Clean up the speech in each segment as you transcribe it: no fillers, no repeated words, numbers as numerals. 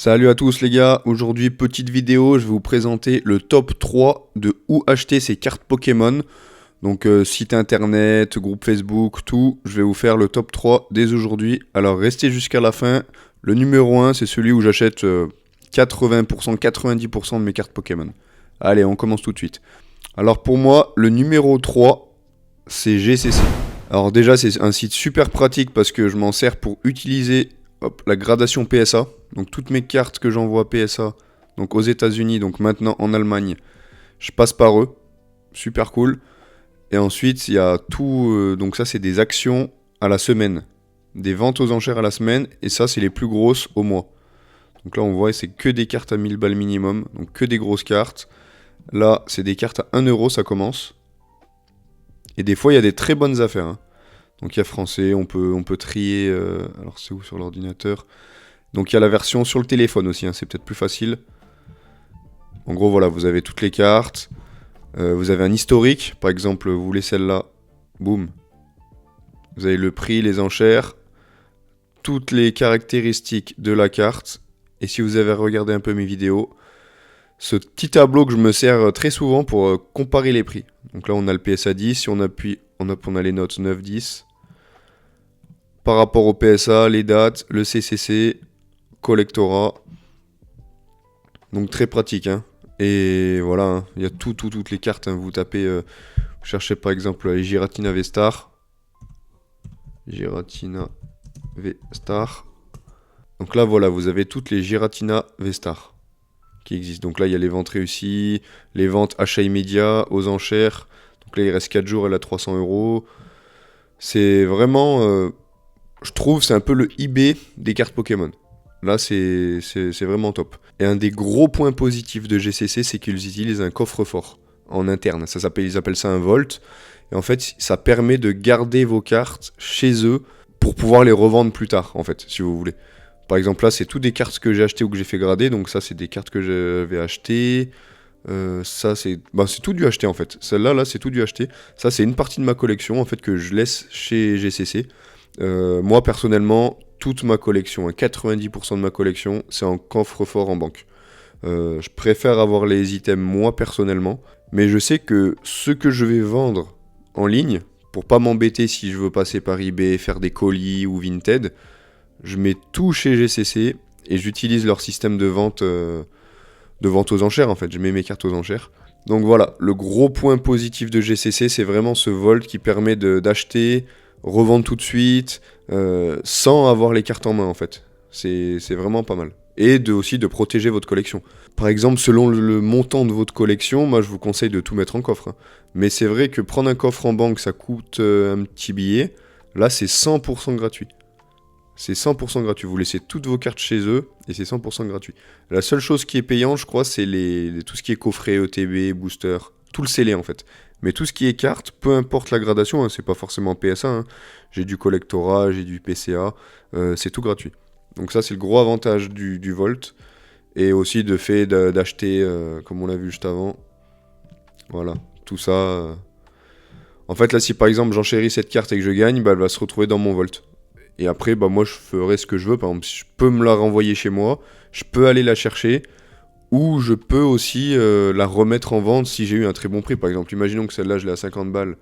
Salut à tous les gars, aujourd'hui petite vidéo, je vais vous présenter le top 3 de où acheter ces cartes Pokémon. Donc site internet, groupe Facebook, tout, je vais vous faire le top 3 dès aujourd'hui. Alors restez jusqu'à la fin, le numéro 1 c'est celui où j'achète 80%, 90% de mes cartes Pokémon. Allez, on commence tout de suite. Alors pour moi, le numéro 3 c'est GCC. Alors déjà c'est un site super pratique parce que je m'en sers pour utiliser la gradation PSA. Donc toutes mes cartes que j'envoie PSA, donc aux États-Unis, donc maintenant en Allemagne, je passe par eux. Super cool. Et ensuite, il y a tout. Donc ça, c'est des actions à la semaine. Des ventes aux enchères à la semaine. Et ça, c'est les plus grosses au mois. Donc là, on voit, c'est que des cartes à 1000 balles minimum. Donc que des grosses cartes. Là, c'est des cartes à 1 euro, ça commence. Et des fois, il y a des très bonnes affaires, hein. Donc il y a français, on peut trier. Alors c'est où sur l'ordinateur? Donc il y a la version sur le téléphone aussi, hein, c'est peut-être plus facile. En gros, voilà, vous avez toutes les cartes. Vous avez un historique, par exemple, vous voulez celle-là, boum. Vous avez le prix, les enchères, toutes les caractéristiques de la carte. Et si vous avez regardé un peu mes vidéos, ce petit tableau que je me sers très souvent pour comparer les prix. Donc là, on a le PSA 10, si on appuie, on a les notes 9, 10. Par rapport au PSA, les dates, le CCC, collectorat. Donc très pratique, hein. Et voilà, hein, il y a toutes les cartes, hein. Vous tapez, vous cherchez par exemple les Giratina V-Star. Giratina V-Star. Donc là, voilà, vous avez toutes les Giratina V-Star qui existent. Donc là, il y a les ventes réussies, les ventes achats immédiats, aux enchères. Donc là, il reste 4 jours, elle a 300 euros. C'est vraiment, je trouve, c'est un peu le eBay des cartes Pokémon. Là, c'est vraiment top. Et un des gros points positifs de GCC, c'est qu'ils utilisent un coffre-fort en interne. Ils appellent ça un vault. Et en fait, ça permet de garder vos cartes chez eux pour pouvoir les revendre plus tard, en fait, si vous voulez. Par exemple, là, c'est toutes des cartes que j'ai achetées ou que j'ai fait grader. Donc ça, c'est des cartes que j'avais achetées. Ça, c'est tout du acheté, en fait. Celle-là, là, c'est tout du acheté. Ça, c'est une partie de ma collection, en fait, que je laisse chez GCC. Moi, personnellement, toute ma collection, 90% de ma collection, c'est en coffre-fort en banque. Je préfère avoir les items moi personnellement, mais je sais que ce que je vais vendre en ligne, pour pas m'embêter si je veux passer par eBay, faire des colis ou Vinted, je mets tout chez GCC et j'utilise leur système de vente aux enchères en fait. Je mets mes cartes aux enchères. Donc voilà, le gros point positif de GCC, c'est vraiment ce vault qui permet d'acheter, revendre tout de suite, sans avoir les cartes en main en fait. C'est vraiment pas mal. Et aussi de protéger votre collection. Par exemple, selon le montant de votre collection, moi je vous conseille de tout mettre en coffre, hein. Mais c'est vrai que prendre un coffre en banque, ça coûte un petit billet. Là, c'est 100% gratuit. C'est 100% gratuit. Vous laissez toutes vos cartes chez eux et c'est 100% gratuit. La seule chose qui est payante, je crois, c'est tout ce qui est coffret, ETB, booster, tout le scellé en fait. Mais tout ce qui est carte, peu importe la gradation, hein, c'est pas forcément PSA, hein. J'ai du collectorat, j'ai du PCA, c'est tout gratuit. Donc ça, c'est le gros avantage du Volt. Et aussi de fait d'acheter, comme on l'a vu juste avant. Voilà, tout ça. En fait, là, si par exemple j'enchéris cette carte et que je gagne, bah, elle va se retrouver dans mon Volt. Et après, bah, moi, je ferai ce que je veux. Par exemple, je peux me la renvoyer chez moi, je peux aller la chercher, ou je peux aussi la remettre en vente si j'ai eu un très bon prix. Par exemple, imaginons que celle-là, je l'ai à 50 balles,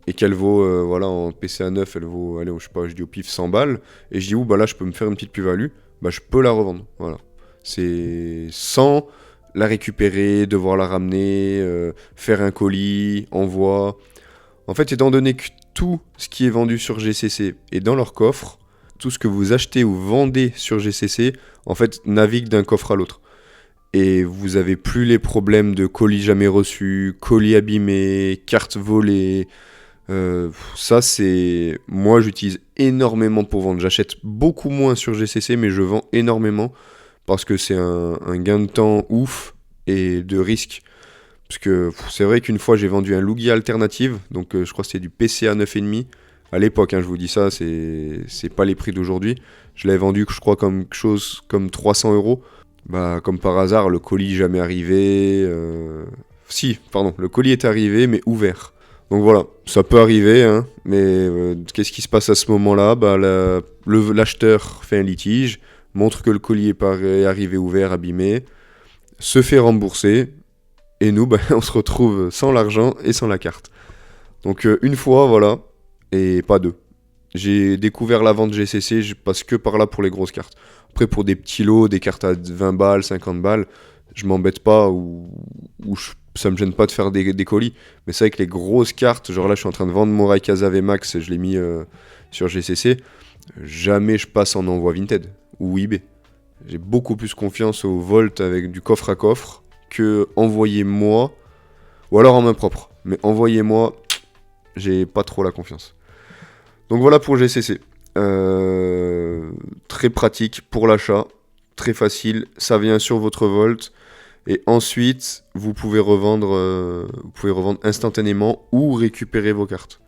et qu'elle vaut, voilà, en PCA 9, elle vaut, allez, je sais pas, je dis au pif 100 balles, et je dis, bah là, je peux me faire une petite plus-value, bah, je peux la revendre. Voilà. C'est sans la récupérer, devoir la ramener, faire un colis, envoi. En fait, étant donné que tout ce qui est vendu sur GCC est dans leur coffre, tout ce que vous achetez ou vendez sur GCC, en fait, navigue d'un coffre à l'autre. Et vous avez plus les problèmes de colis jamais reçus, colis abîmés, cartes volées. Ça, c'est... Moi, j'utilise énormément pour vendre. J'achète beaucoup moins sur GCC, mais je vends énormément parce que c'est un gain de temps ouf et de risque. Parce que c'est vrai qu'une fois, j'ai vendu un Lugia alternative, donc je crois que c'était du PCA 9,5. À l'époque, hein, je vous dis ça, c'est pas les prix d'aujourd'hui. Je l'avais vendu, je crois, comme quelque chose comme 300 euros. Bah, comme par hasard, le colis jamais arrivé. Si, pardon, le colis est arrivé, mais ouvert. Donc voilà, ça peut arriver, hein, mais qu'est-ce qui se passe à ce moment-là? Bah, l'acheteur fait un litige, montre que le colis est arrivé ouvert, abîmé, se fait rembourser, et nous, on se retrouve sans l'argent et sans la carte. Donc une fois, voilà, et pas deux. J'ai découvert la vente GCC, je passe que par là pour les grosses cartes. Après, pour des petits lots, des cartes à 20 balles, 50 balles, je m'embête pas ça me gêne pas de faire des colis. Mais c'est vrai que les grosses cartes, genre là, je suis en train de vendre mon Rayquaza VMAX et je l'ai mis sur GCC. Jamais je passe en envoi Vinted ou eBay. J'ai beaucoup plus confiance au Volt avec du coffre à coffre que envoyez-moi, ou alors en main propre. Mais envoyez-moi, j'ai pas trop la confiance. Donc voilà pour GCC. Très pratique pour l'achat, très facile, ça vient sur votre Volt. Et ensuite, vous pouvez revendre instantanément ou récupérer vos cartes.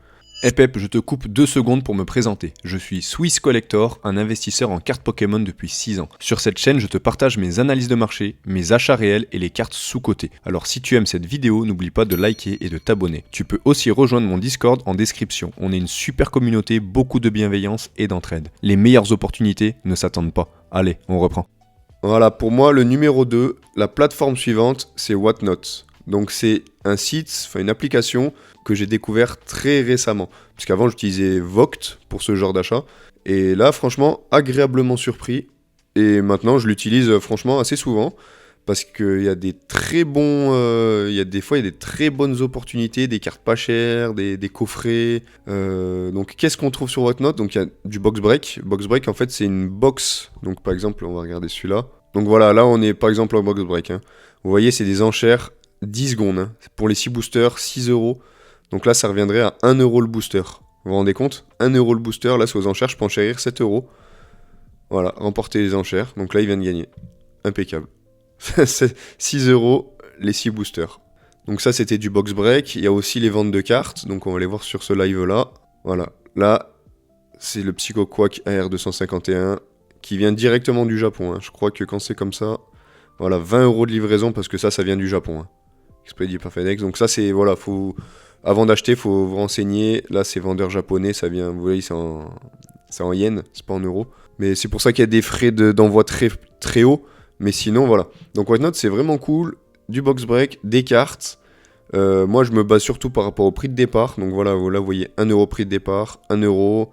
Pep, je te coupe 2 secondes pour me présenter. Je suis Swiss Collector, un investisseur en cartes Pokémon depuis 6 ans. Sur cette chaîne, je te partage mes analyses de marché, mes achats réels et les cartes sous-cotées. Alors si tu aimes cette vidéo, n'oublie pas de liker et de t'abonner. Tu peux aussi rejoindre mon Discord en description. On est une super communauté, beaucoup de bienveillance et d'entraide. Les meilleures opportunités ne s'attendent pas. Allez, on reprend. Voilà, pour moi, le numéro 2, la plateforme suivante, c'est Whatnot. Donc c'est un site, une application que j'ai découvert très récemment. Parce qu'avant, j'utilisais Voct pour ce genre d'achat. Et là, franchement, agréablement surpris. Et maintenant, je l'utilise franchement assez souvent. Parce qu'il y a des très bons... des fois, il y a des très bonnes opportunités, des cartes pas chères, des coffrets. Donc, qu'est-ce qu'on trouve sur Whatnot ? Donc, il y a du box break. Box break, en fait, c'est une box. Donc, par exemple, on va regarder celui-là. Donc, voilà, là, on est par exemple en box break. Vous voyez, c'est des enchères 10 secondes. Pour les 6 boosters, 6 euros. Donc là, ça reviendrait à 1 euro le booster. Vous vous rendez compte ? 1 euro le booster, là, c'est aux enchères, je peux enchérir 7 euros. Voilà, remporter les enchères. Donc là, il vient de gagner. Impeccable. C'est 6 euros les 6 boosters. Donc ça, c'était du box break. Il y a aussi les ventes de cartes. Donc on va les voir sur ce live-là. Voilà. Là, c'est le Psycho Quack AR251 qui vient directement du Japon. Je crois que quand c'est comme ça, voilà, 20 euros de livraison parce que ça vient du Japon. Expédié par FedEx. Donc ça, c'est, voilà, avant d'acheter, il faut vous renseigner. Là, c'est vendeur japonais, ça vient, vous voyez, c'est en yens, c'est pas en euros. Mais c'est pour ça qu'il y a des frais d'envoi très, très hauts. Mais sinon, voilà. Donc Whatnot, c'est vraiment cool. Du box break, des cartes. Moi, je me base surtout par rapport au prix de départ. Donc voilà, là, vous voyez 1 euro prix de départ, 1 euro.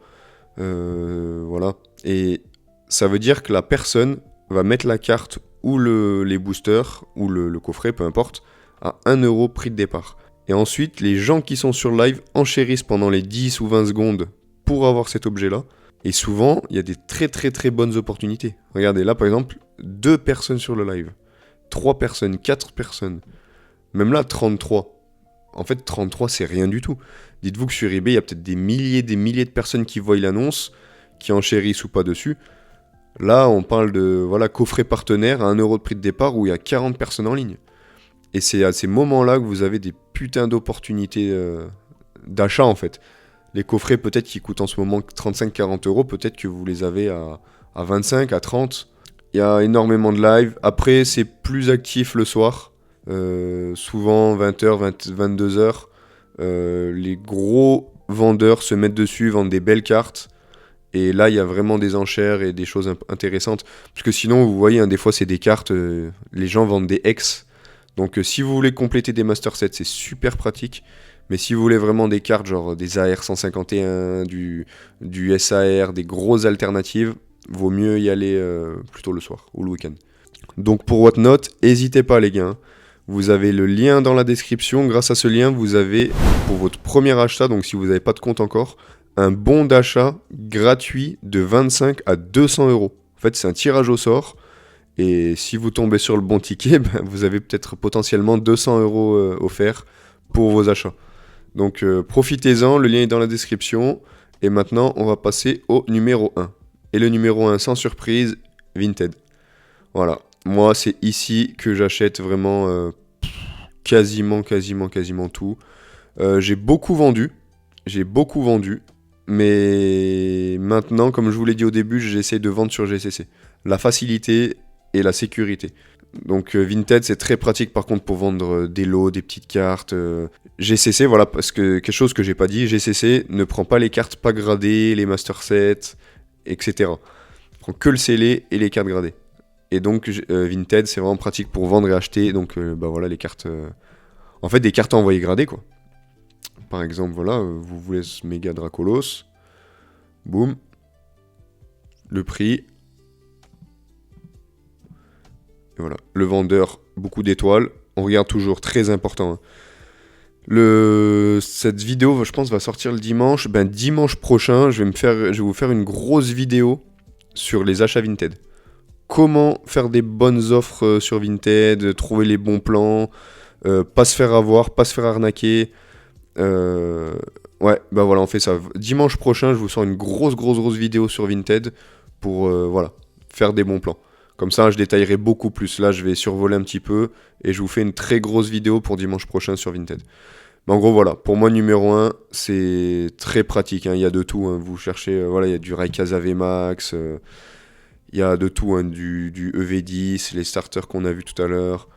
Voilà. Et ça veut dire que la personne va mettre la carte ou les boosters, ou le coffret, peu importe, à 1 euro prix de départ. Et ensuite, les gens qui sont sur live enchérissent pendant les 10 ou 20 secondes pour avoir cet objet-là. Et souvent, il y a des très très très bonnes opportunités. Regardez, là par exemple, 2 personnes sur le live. 3 personnes, 4 personnes. Même là, 33. En fait, 33, c'est rien du tout. Dites-vous que sur eBay, il y a peut-être des milliers de personnes qui voient l'annonce, qui enchérissent ou pas dessus. Là, on parle de coffret partenaire à 1 euro de prix de départ où il y a 40 personnes en ligne. Et c'est à ces moments-là que vous avez des putains d'opportunités d'achat, en fait. Les coffrets, peut-être, qui coûtent en ce moment 35-40 euros, peut-être que vous les avez à 25, à 30. Il y a énormément de live. Après, c'est plus actif le soir. Souvent, 20h, 22h. Les gros vendeurs se mettent dessus, vendent des belles cartes. Et là, il y a vraiment des enchères et des choses intéressantes. Parce que sinon, vous voyez, des fois, c'est des cartes. Les gens vendent des ex. Donc si vous voulez compléter des Master Sets, c'est super pratique. Mais si vous voulez vraiment des cartes, genre des AR151, du SAR, des grosses alternatives, vaut mieux y aller plutôt le soir ou le week-end. Donc pour Whatnot, n'hésitez pas les gars. Vous avez le lien dans la description. Grâce à ce lien, vous avez, pour votre premier achat, donc si vous n'avez pas de compte encore, un bon d'achat gratuit de 25 à 200 euros. En fait, c'est un tirage au sort. Et si vous tombez sur le bon ticket, vous avez peut-être potentiellement 200 euros offerts pour vos achats. Donc profitez-en, le lien est dans la description. Et maintenant, on va passer au numéro 1. Et le numéro 1, sans surprise, Vinted. Voilà, moi c'est ici que j'achète vraiment quasiment tout. J'ai beaucoup vendu, mais maintenant, comme je vous l'ai dit au début, j'essaie de vendre sur GCC. La facilité et la sécurité. Donc Vinted, c'est très pratique par contre pour vendre des lots, des petites cartes. GCC, voilà, parce que quelque chose que j'ai pas dit, GCC ne prend pas les cartes pas gradées, les master sets, etc. prend que le scellé et les cartes gradées. Et donc Vinted, c'est vraiment pratique pour vendre et acheter. Donc bah voilà les cartes. En fait, des cartes à envoyer gradées quoi. Par exemple, voilà, vous voulez ce méga Dracolos. Boum. Le prix. Et voilà. Le vendeur, beaucoup d'étoiles. On regarde toujours, très important. Cette vidéo, je pense, va sortir le dimanche. Ben, dimanche prochain, je vais vous faire une grosse vidéo sur les achats Vinted. Comment faire des bonnes offres sur Vinted, trouver les bons plans, pas se faire avoir, pas se faire arnaquer. Ouais, bah voilà, on fait ça. Dimanche prochain, je vous sors une grosse vidéo sur Vinted pour voilà, faire des bons plans. Comme ça, je détaillerai beaucoup plus. Là, je vais survoler un petit peu et je vous fais une très grosse vidéo pour dimanche prochain sur Vinted. Mais en gros, voilà, pour moi, numéro 1, c'est très pratique. Hein. Il y a de tout. Hein. Vous cherchez, voilà, il y a du Raycasa VMAX, il y a de tout, hein. Du EV10, les starters qu'on a vu tout à l'heure,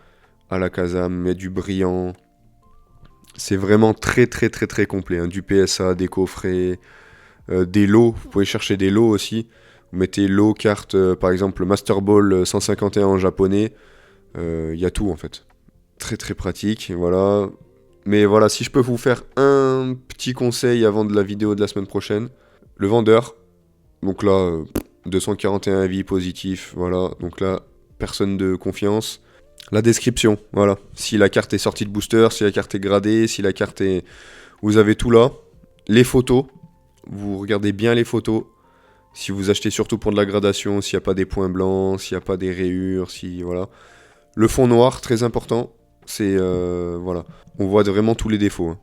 à la Kazam, il y a du brillant. C'est vraiment très complet. Hein. Du PSA, des coffrets, des lots. Vous pouvez chercher des lots aussi. Vous mettez lot, carte, par exemple Master Ball 151 en japonais. Il y a tout en fait. Très pratique, voilà. Mais voilà, si je peux vous faire un petit conseil avant de la vidéo de la semaine prochaine. Le vendeur, donc là, 241 avis positifs, voilà. Donc là, personne de confiance. La description, voilà. Si la carte est sortie de booster, si la carte est gradée, si la carte est... Vous avez tout là. Les photos, vous regardez bien les photos. Si vous achetez surtout pour de la gradation, s'il n'y a pas des points blancs, s'il n'y a pas des rayures, si voilà. Le fond noir, très important, c'est voilà. On voit vraiment tous les défauts. Hein.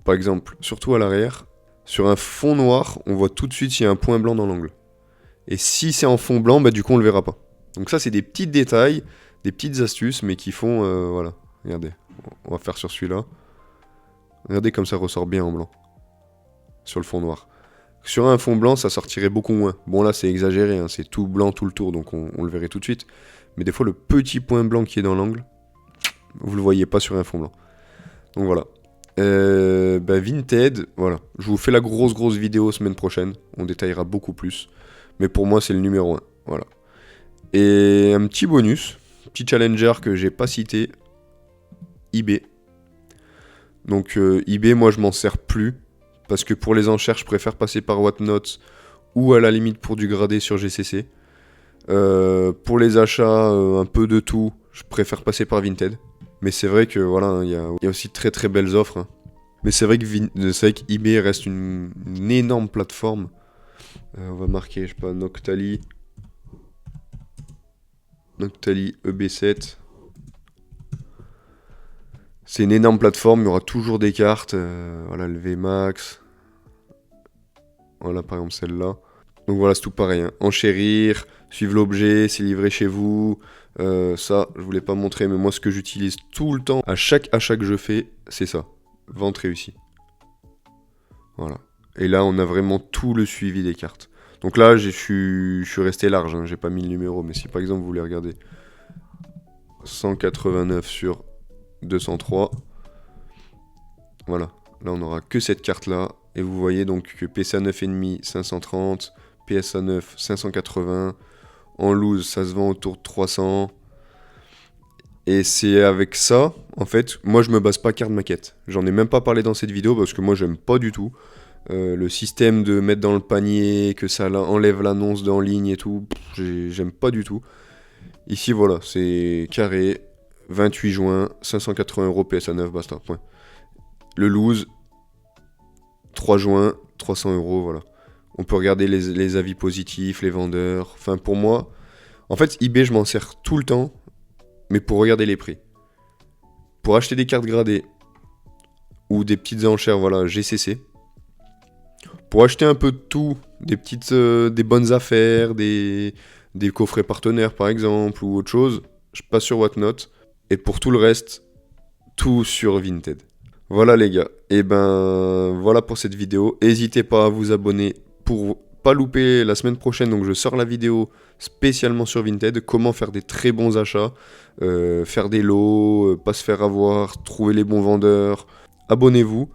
Par exemple, surtout à l'arrière, sur un fond noir, on voit tout de suite s'il y a un point blanc dans l'angle. Et si c'est en fond blanc, bah du coup on le verra pas. Donc ça c'est des petits détails, des petites astuces, mais qui font voilà. Regardez, on va faire sur celui-là. Regardez comme ça ressort bien en blanc sur le fond noir. Sur un fond blanc, ça sortirait beaucoup moins. Bon là, c'est exagéré, hein, c'est tout blanc tout le tour, donc on le verrait tout de suite. Mais des fois, le petit point blanc qui est dans l'angle, vous le voyez pas sur un fond blanc. Donc voilà. Vinted, voilà. Je vous fais la grosse vidéo semaine prochaine. On détaillera beaucoup plus. Mais pour moi, c'est le numéro 1. Voilà. Et un petit bonus, petit challenger que j'ai pas cité, eBay. Donc eBay, moi, je m'en sers plus. Parce que pour les enchères, je préfère passer par Whatnot ou à la limite pour du gradé sur GCC. Pour les achats, un peu de tout, je préfère passer par Vinted. Mais c'est vrai que voilà, il y a aussi très belles offres. Hein. Mais c'est vrai que eBay reste une énorme plateforme. On va marquer, je sais pas, Noctali EB7. C'est une énorme plateforme, il y aura toujours des cartes. Voilà, le VMAX. Voilà, par exemple, celle-là. Donc voilà, c'est tout pareil. Hein. Enchérir, suivre l'objet, c'est livré chez vous. Ça, je voulais pas montrer, mais moi, ce que j'utilise tout le temps, à chaque achat que je fais, c'est ça. Vente réussie. Voilà. Et là, on a vraiment tout le suivi des cartes. Donc là, je suis resté large. Hein. J'ai pas mis le numéro, mais si par exemple, vous voulez regarder 189 sur 203. Voilà, là on n'aura que cette carte là. Et vous voyez donc que PSA 9,5 530, PSA 9 580. En loose ça se vend autour de 300. Et c'est avec ça, en fait, moi je me base pas carte maquette. J'en ai même pas parlé dans cette vidéo parce que moi j'aime pas du tout. Le système de mettre dans le panier, que ça enlève l'annonce d'en ligne et tout, j'aime pas du tout. Ici voilà, c'est carré. 28 juin, 580 € PSA 9, basta, point. Le loose, 3 juin, 300 €, voilà. On peut regarder les avis positifs, les vendeurs. Enfin, pour moi, en fait, eBay, je m'en sers tout le temps, mais pour regarder les prix. Pour acheter des cartes gradées ou des petites enchères, voilà, GCC. Pour acheter un peu de tout, des bonnes affaires, des coffrets partenaires, par exemple, ou autre chose, je passe sur Whatnot. Et pour tout le reste, tout sur Vinted. Voilà les gars, et ben voilà pour cette vidéo. N'hésitez pas à vous abonner pour pas louper la semaine prochaine. Donc je sors la vidéo spécialement sur Vinted. Comment faire des très bons achats, faire des lots, pas se faire avoir, trouver les bons vendeurs. Abonnez-vous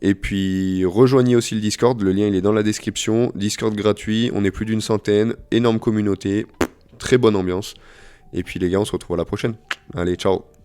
Et puis rejoignez aussi le Discord, le lien il est dans la description. Discord gratuit, on est plus d'une centaine, énorme communauté, très bonne ambiance. Et puis les gars, on se retrouve à la prochaine. Allez, ciao.